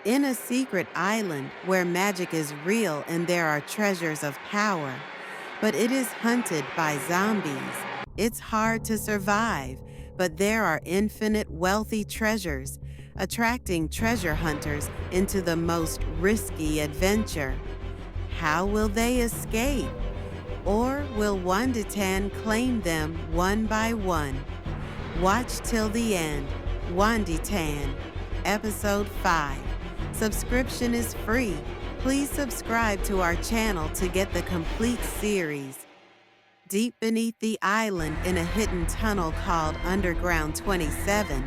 In a secret island where magic is real and there are treasures of power, but it is hunted by zombies. It's hard to survive, but there are infinite wealthy treasures, attracting treasure hunters into the most risky adventure. How will they escape? Or will Wonditan claim them one by one? Watch till the end. Wonditan, Episode 5. Subscription is free. Please subscribe to our channel to get the complete series. Deep beneath the island in a hidden tunnel called Underground 27,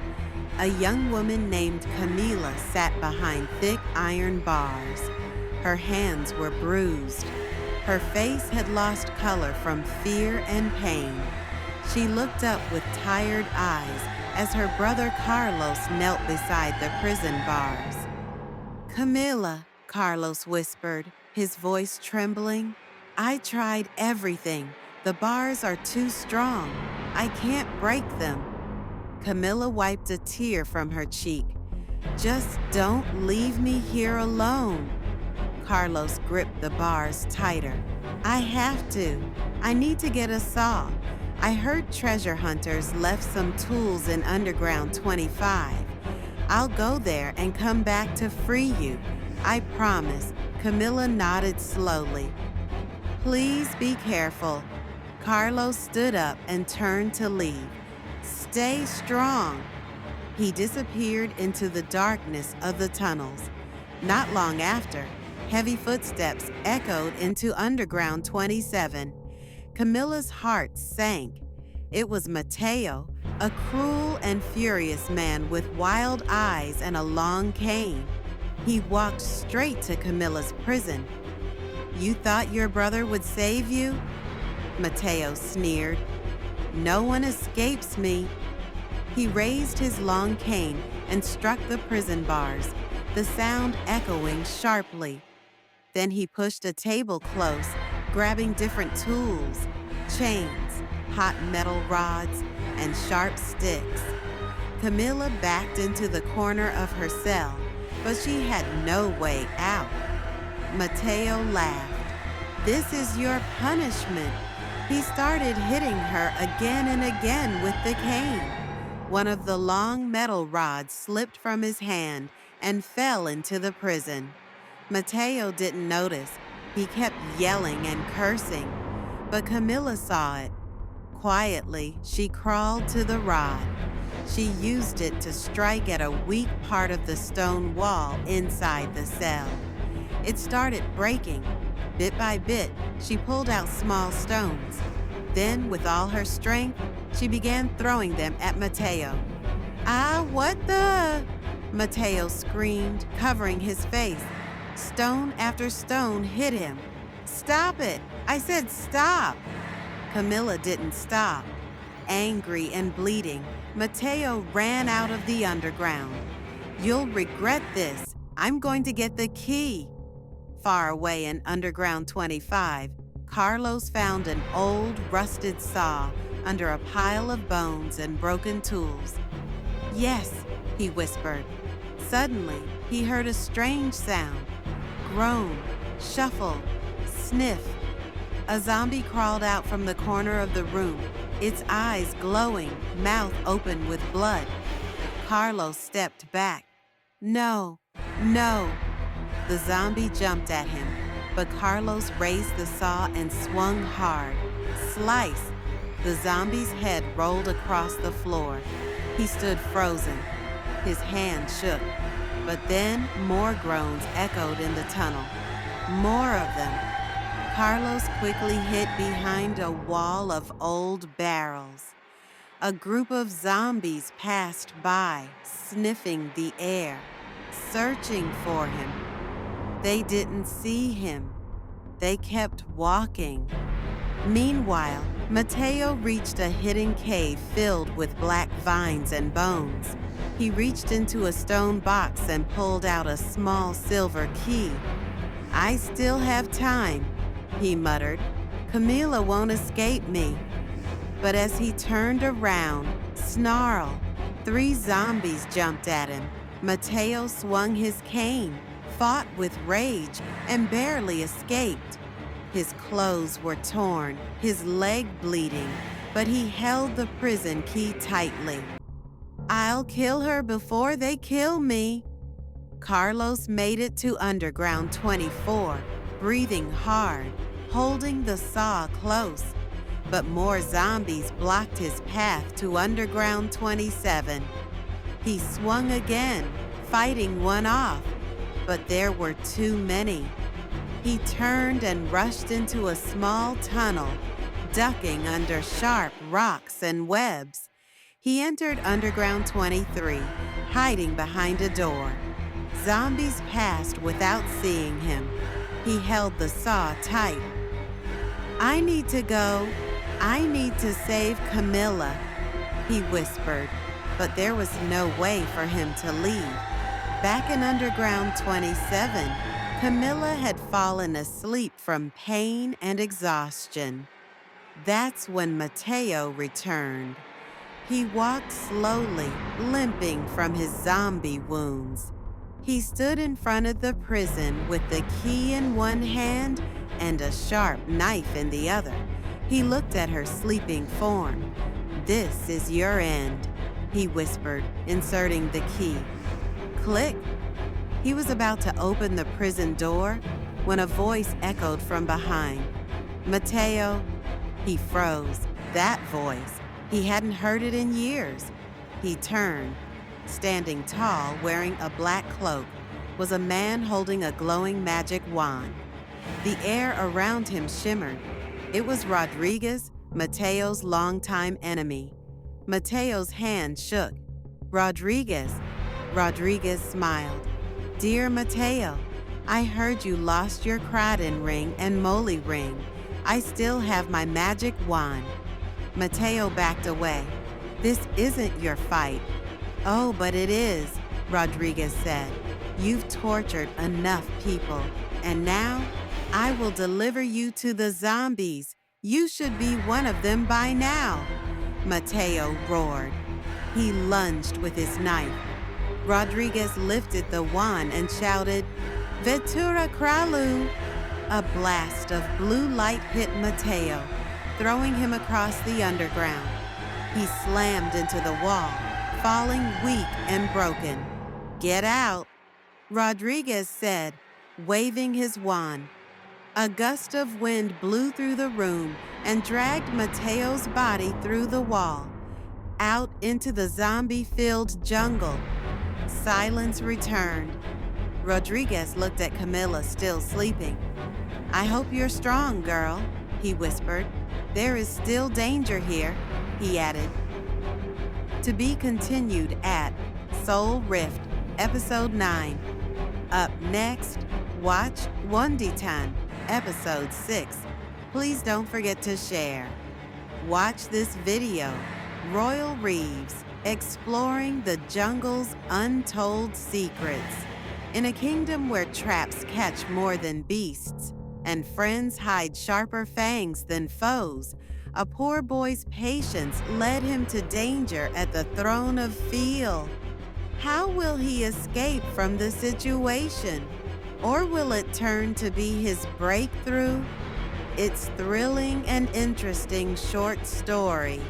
a young woman named Camila sat behind thick iron bars. Her hands were bruised. Her face had lost color from fear and pain. She looked up with tired eyes as her brother Carlos knelt beside the prison bars. "Camila," Carlos whispered, his voice trembling. "I tried everything. The bars are too strong. I can't break them." Camila wiped a tear from her cheek. "Just don't leave me here alone." Carlos gripped the bars tighter. "I have to. I need to get a saw. I heard treasure hunters left some tools in Underground 25. I'll go there and come back to free you. I promise." Camila nodded slowly. "Please be careful." Carlos stood up and turned to leave. "Stay strong." He disappeared into the darkness of the tunnels. Not long after, heavy footsteps echoed into Underground 27. Camila's heart sank. It was Mateo, a cruel and furious man with wild eyes and a long cane. He walked straight to Camila's prison. "You thought your brother would save you?" Mateo sneered. "No one escapes me." He raised his long cane and struck the prison bars, the sound echoing sharply. Then he pushed a table close, grabbing different tools, chains, hot metal rods, and sharp sticks. Camila backed into the corner of her cell, but she had no way out. Mateo laughed. "This is your punishment." He started hitting her again and again with the cane. One of the long metal rods slipped from his hand and fell into the prison. Mateo didn't notice. He kept yelling and cursing, but Camila saw it. Quietly, she crawled to the rod. She used it to strike at a weak part of the stone wall inside the cell. It started breaking. Bit by bit, she pulled out small stones. Then, with all her strength, she began throwing them at Mateo. "Ah, what the?" Mateo screamed, covering his face. Stone after stone hit him. "Stop it! I said stop!" Camila didn't stop. Angry and bleeding, Mateo ran out of the underground. "You'll regret this. I'm going to get the key." Far away in Underground 25, Carlos found an old, rusted saw under a pile of bones and broken tools. "Yes," he whispered. Suddenly, he heard a strange sound. Groan, shuffle, sniff. A zombie crawled out from the corner of the room, its eyes glowing, mouth open with blood. Carlos stepped back. "No, no." The zombie jumped at him, but Carlos raised the saw and swung hard. Slice! The zombie's head rolled across the floor. He stood frozen. His hand shook. But then more groans echoed in the tunnel. More of them. Carlos quickly hid behind a wall of old barrels. A group of zombies passed by, sniffing the air, searching for him. They didn't see him. They kept walking. Meanwhile, Mateo reached a hidden cave filled with black vines and bones. He reached into a stone box and pulled out a small silver key. "I still have time," he muttered. "Camila won't escape me." But as he turned around, snarl, 3 zombies jumped at him. Mateo swung his cane, fought with rage, and barely escaped. His clothes were torn, his leg bleeding, but he held the prison key tightly. "I'll kill her before they kill me." Carlos made it to Underground 24, breathing hard, holding the saw close. But more zombies blocked his path to Underground 27. He swung again, fighting one off, but there were too many. He turned and rushed into a small tunnel, ducking under sharp rocks and webs. He entered Underground 23, hiding behind a door. Zombies passed without seeing him. He held the saw tight. "I need to go. I need to save Camila," he whispered, but there was no way for him to leave. Back in Underground 27, Camila had fallen asleep from pain and exhaustion. That's when Mateo returned. He walked slowly, limping from his zombie wounds. He stood in front of the prison with the key in one hand and a sharp knife in the other. He looked at her sleeping form. "This is your end," he whispered, inserting the key. Click. He was about to open the prison door when a voice echoed from behind. "Mateo." He froze. That voice. He hadn't heard it in years. He turned. Standing tall, wearing a black cloak, was a man holding a glowing magic wand. The air around him shimmered. It was Rodriguez, Mateo's longtime enemy. Mateo's hand shook. "Rodriguez." Rodriguez smiled. "Dear Mateo, I heard you lost your Kraden ring and Moly ring. I still have my magic wand." Mateo backed away. "This isn't your fight." "Oh, but it is," Rodriguez said. "You've tortured enough people, and now I will deliver you to the zombies. You should be one of them by now." Mateo roared. He lunged with his knife. Rodriguez lifted the wand and shouted, "Vetura Kralu!" A blast of blue light hit Mateo, throwing him across the underground. He slammed into the wall, falling weak and broken. "Get out," Rodriguez said, waving his wand. A gust of wind blew through the room and dragged Mateo's body through the wall, out into the zombie-filled jungle. Silence returned. Rodriguez looked at Camila, still sleeping. "I hope you're strong, girl," he whispered. "There is still danger here," he added. To be continued at Soul Rift, Episode 9. Up next, watch Wonditan, Episode 6. Please don't forget to share. Watch this video, Royal Reeves, exploring the jungle's untold secrets. In a kingdom where traps catch more than beasts, and friends hide sharper fangs than foes, a poor boy's patience led him to danger at the throne of Feel. How will he escape from the situation? Or will it turn to be his breakthrough? It's thrilling and interesting short story.